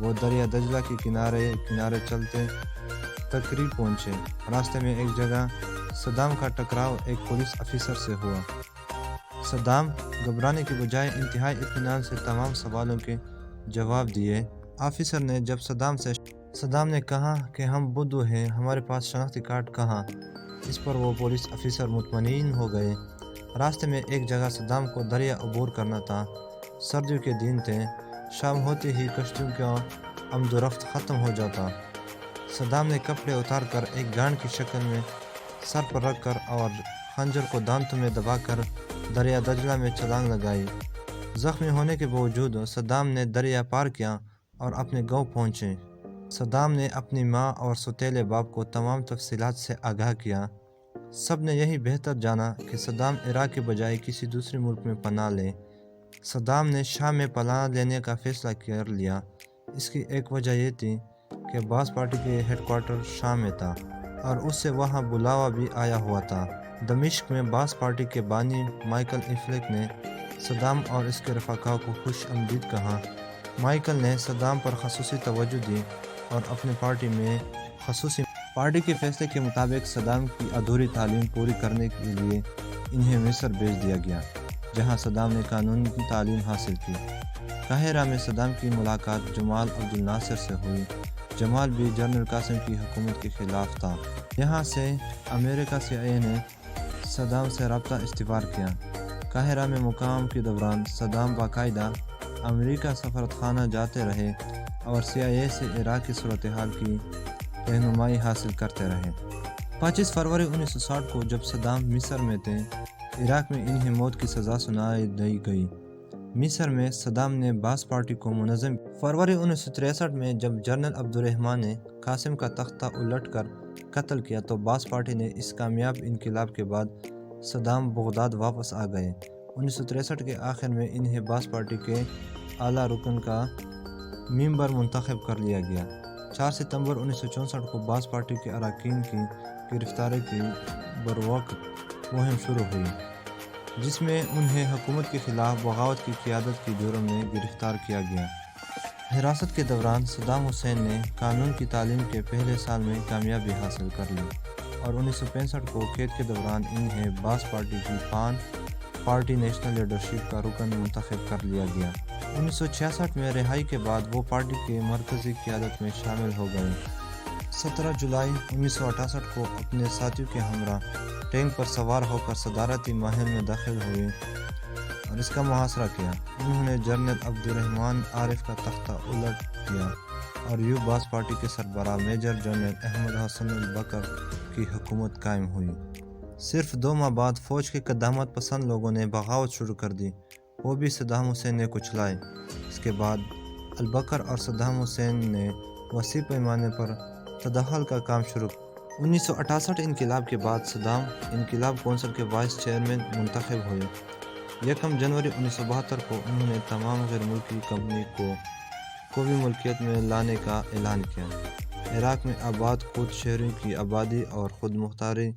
وہ دریا دجلہ کے کنارے چلتے تقریب پہنچے۔ راستے میں ایک جگہ صدام کا ٹکراؤ ایک پولیس افسر سے ہوا۔ صدام گھبرانے کے بجائے انتہائی اطمینان سے تمام سوالوں کے جواب دیے۔ آفیسر نے جب صدام نے کہا کہ ہم بدھو ہیں، ہمارے پاس شناختی کارڈ کہاں؟ اس پر وہ پولیس افسر مطمئن ہو گئے۔ راستے میں ایک جگہ صدام کو دریا عبور کرنا تھا۔ سردیوں کے دن تھے، شام ہوتے ہی کشتیوں کا آمد و رفت ختم ہو جاتا۔ صدام نے کپڑے اتار کر ایک گانڈ کی شکل میں سر پر رکھ کر اور خنجر کو دانتوں میں دبا کر دریا دجلہ میں چھلانگ لگائی۔ زخمی ہونے کے باوجود صدام نے دریا پار کیا اور اپنے گاؤں پہنچے۔ صدام نے اپنی ماں اور سوتیلے باپ کو تمام تفصیلات سے آگاہ کیا۔ سب نے یہی بہتر جانا کہ صدام عراق کے بجائے کسی دوسرے ملک میں پناہ لے۔ صدام نے شام میں پناہ لینے کا فیصلہ کر لیا۔ اس کی ایک وجہ یہ تھی کہ باس پارٹی کے ہیڈ کوارٹر شام میں تھا اور اس سے وہاں بلاوا بھی آیا ہوا تھا۔ دمشق میں باس پارٹی کے بانی مائیکل ایفلیک نے صدام اور اس کے رفقا کو خوش آمدید کہا۔ مائیکل نے صدام پر خصوصی توجہ دی اور اپنی پارٹی کے فیصلے کے مطابق صدام کی ادھوری تعلیم پوری کرنے کے لیے انہیں مصر بھیج دیا گیا، جہاں صدام نے قانونی تعلیم حاصل کی۔ قاہرہ میں صدام کی ملاقات جمال عبد الناصر سے ہوئی۔ جمال بھی جنرل قاسم کی حکومت کے خلاف تھا۔ یہاں سے امریکہ CIA نے صدام سے رابطہ استوار کیا۔ قاہرہ میں مقام کے دوران صدام باقاعدہ امریکہ سفارت خانہ جاتے رہے اور CIA سے عراق کی صورتحال کی رہنمائی حاصل کرتے رہے۔ 25 فروری 1960 کو جب صدام مصر میں تھے، عراق میں انہیں موت کی سزا سنائی دی گئی۔ مصر میں صدام نے باس پارٹی کو منظم فروری 1963 میں جب جنرل عبد الرحمن نے قاسم کا تختہ الٹ کر قتل کیا تو باس پارٹی نے اس کامیاب انقلاب کے بعد صدام بغداد واپس آ گئے۔ 1963 کے آخر میں انہیں باس پارٹی کے اعلیٰ رکن کا ممبر منتخب کر لیا گیا۔ 4 ستمبر 1964 کو باس پارٹی کے اراکین کی گرفتاری کی بروقت مہم شروع ہوئی، جس میں انہیں حکومت کے خلاف بغاوت کی قیادت کے جرم میں گرفتار کیا گیا۔ حراست کے دوران صدام حسین نے قانون کی تعلیم کے پہلے سال میں کامیابی حاصل کر لی اور 1965 کو قید کے دوران انہیں باس پارٹی کی پان پارٹی نیشنل لیڈرشپ کا رکن منتخب کر لیا گیا۔ 1966 میں رہائی کے بعد وہ پارٹی کے مرکزی قیادت میں شامل ہو گئے۔ 17 جولائی 1968 کو اپنے ساتھیوں کے ہمراہ ٹینک پر سوار ہو کر صدارتی مہم میں داخل ہوئے اور اس کا محاصرہ کیا۔ انہوں نے جنرل عبد الرحمن عارف کا تختہ الٹ دیا اور باس پارٹی کے سربراہ میجر جنرل احمد حسن البکر کی حکومت قائم ہوئی۔ صرف 2 ماہ بعد فوج کے قدامت پسند لوگوں نے بغاوت شروع کر دی، وہ بھی صدام حسین نے کچلائے۔ اس کے بعد البکر اور صدام حسین نے وسیع پیمانے پر تدخل کا کام شروع کیا۔ 1968 انقلاب کے بعد صدام انقلاب کونسل کے وائس چیئرمین منتخب ہوئے۔ 1 جنوری 1972 کو انہوں نے تمام غیر ملکی کمپنی کو قومی ملکیت میں لانے کا اعلان کیا۔ عراق میں آباد خود شہریوں کی آبادی اور خود مختاری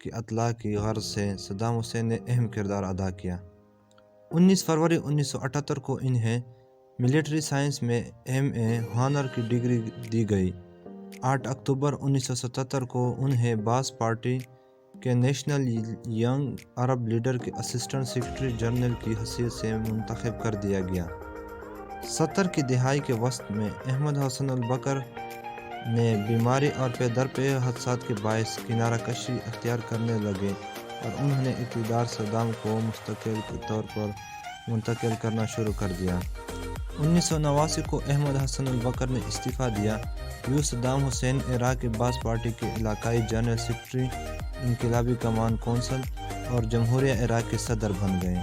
کی اطلاع کی غرض سے صدام حسین نے اہم کردار ادا کیا۔ 19 فروری 1978 کو انہیں ملٹری سائنس میں MA ہانر کی ڈگری دی گئی۔ 8 اکتوبر 1977 کو انہیں باس پارٹی کے نیشنل ینگ عرب لیڈر کے اسسٹنٹ سیکرٹری جنرل کی حیثیت سے منتخب کر دیا گیا۔ 70 کی دہائی کے وسط میں احمد حسن البکر نے بیماری اور پے در پے حادثات کے باعث کنارہ کشی اختیار کرنے لگے اور انہوں نے اقتدار صدام کو مستقل طور پر منتقل کرنا شروع کر دیا۔ 1989 کو احمد حسن البکر نے استعفیٰ دیا۔ صدام حسین عراق کے باس پارٹی کے علاقائی جنرل سیکرٹری، انقلابی کمان کونسل اور جمہوریہ عراق کے صدر بن گئے۔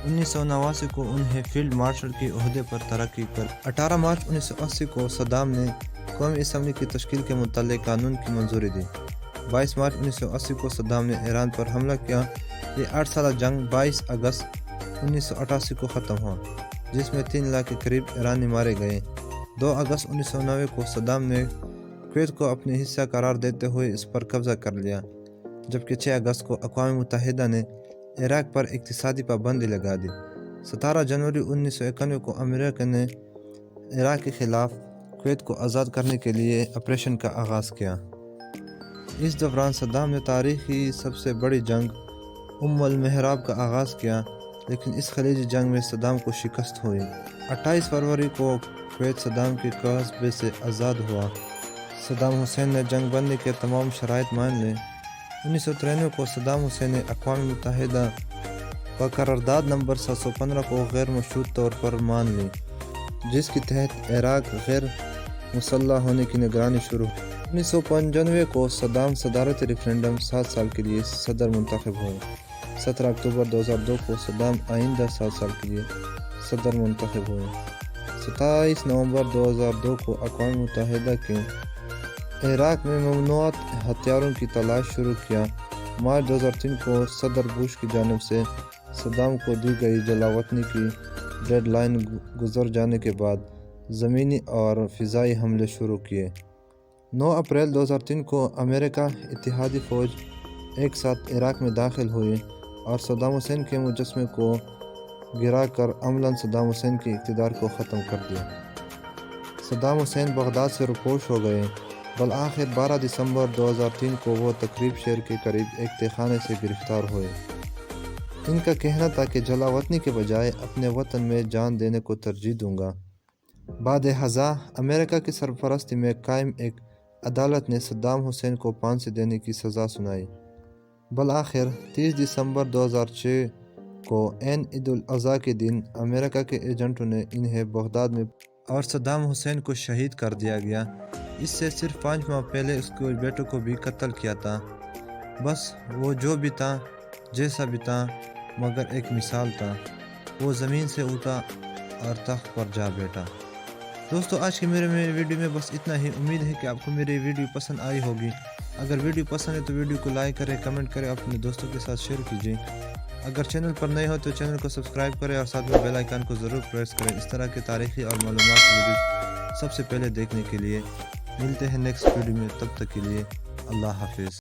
1989 کو انہیں فیلڈ مارشل کے عہدے پر ترقی کر 18 مارچ 1980 کو صدام نے قومی اسمبلی کی تشکیل کے متعلق قانون کی منظوری دی۔ 22 مارچ 1980 کو صدام نے ایران پر حملہ کیا۔ یہ 8 سالہ جنگ 22 اگست 1988 کو ختم ہوا، جس میں 3 لاکھ کے قریب ایرانی مارے گئے۔ 2 اگست 1990 کو صدام نے کویت کو اپنے حصہ قرار دیتے ہوئے اس پر قبضہ کر لیا، جبکہ 6 اگست کو اقوام متحدہ نے عراق پر اقتصادی پابندی لگا دی۔ 17 جنوری 1991 کو امریکہ نے عراق کے خلاف کویت کو آزاد کرنے کے لیے آپریشن کا آغاز کیا۔ اس دوران صدام نے تاریخی سب سے بڑی جنگ المحراب کا آغاز کیا، لیکن اس خلیجی جنگ میں صدام کو شکست ہوئی۔ 28 فروری کو کویت صدام کے قصبے سے آزاد ہوا۔ صدام حسین نے جنگ بندی کے تمام شرائط مان لے۔ 1993 کو صدام حسین نے اقوام متحدہ قرارداد نمبر 715 کو غیر مشروط طور پر مان لی، جس کے تحت عراق غیر مسلح ہونے کی نگرانی شروع ہوئی۔ 1995 کو صدام صدارتی ریفرنڈم 7 سال کے لیے صدر منتخب ہوئے۔ 17 اکتوبر 2002 کو صدام آئندہ 7 سال کے لیے صدر منتخب ہوئے۔ 27 نومبر 2002 کو اقوام متحدہ کے عراق میں ممنوعہ ہتھیاروں کی تلاش شروع کیا۔ مارچ 2003 کو صدر بش کی جانب سے صدام کو دی گئی جلاوطنی کی ڈیڈ لائن گزر جانے کے بعد زمینی اور فضائی حملے شروع کیے۔ 9 اپریل 2003 کو امریکہ اتحادی فوج ایک ساتھ عراق میں داخل ہوئی اور صدام حسین کے مجسمے کو گرا کر عملاً صدام حسین کے اقتدار کو ختم کر دیا۔ صدام حسین بغداد سے روپوش ہو گئے۔ بالآخر 12 دسمبر 2003 کو وہ تقریب شہر کے قریب ایک تہہ خانے سے گرفتار ہوئے۔ ان کا کہنا تھا کہ جلاوطنی کے بجائے اپنے وطن میں جان دینے کو ترجیح دوں گا۔ بعد ازاں امریکہ کی سرپرستی میں قائم ایک عدالت نے صدام حسین کو پھانسی دینے کی سزا سنائی۔ بالآخر 30 دسمبر 2006 کو عید الاضحیٰ کے دن امریکہ کے ایجنٹوں نے انہیں بغداد میں اور صدام حسین کو شہید کر دیا گیا۔ اس سے صرف 5 ماہ پہلے اس کے بیٹوں کو بھی قتل کیا تھا۔ بس وہ جو بھی تھا، جیسا بھی تھا، مگر ایک مثال تھا۔ وہ زمین سے اٹھا اور تخت پر جا بیٹھا۔ دوستو، آج کی میرے ویڈیو میں بس اتنا ہی۔ امید ہے کہ آپ کو میری ویڈیو پسند آئی ہوگی۔ اگر ویڈیو پسند ہے تو ویڈیو کو لائک کریں، کمنٹ کریں، اپنے دوستوں کے ساتھ شیئر کیجیے۔ اگر چینل پر نئے ہو تو چینل کو سبسکرائب کریں اور ساتھ میں بیل آئیکن کو ضرور پریس کریں، اس طرح کے تاریخی اور معلومات ویڈیو سب سے پہلے دیکھنے کے لیے۔ ملتے ہیں نیکسٹ ویڈیو میں، تب تک کے لیے اللہ حافظ۔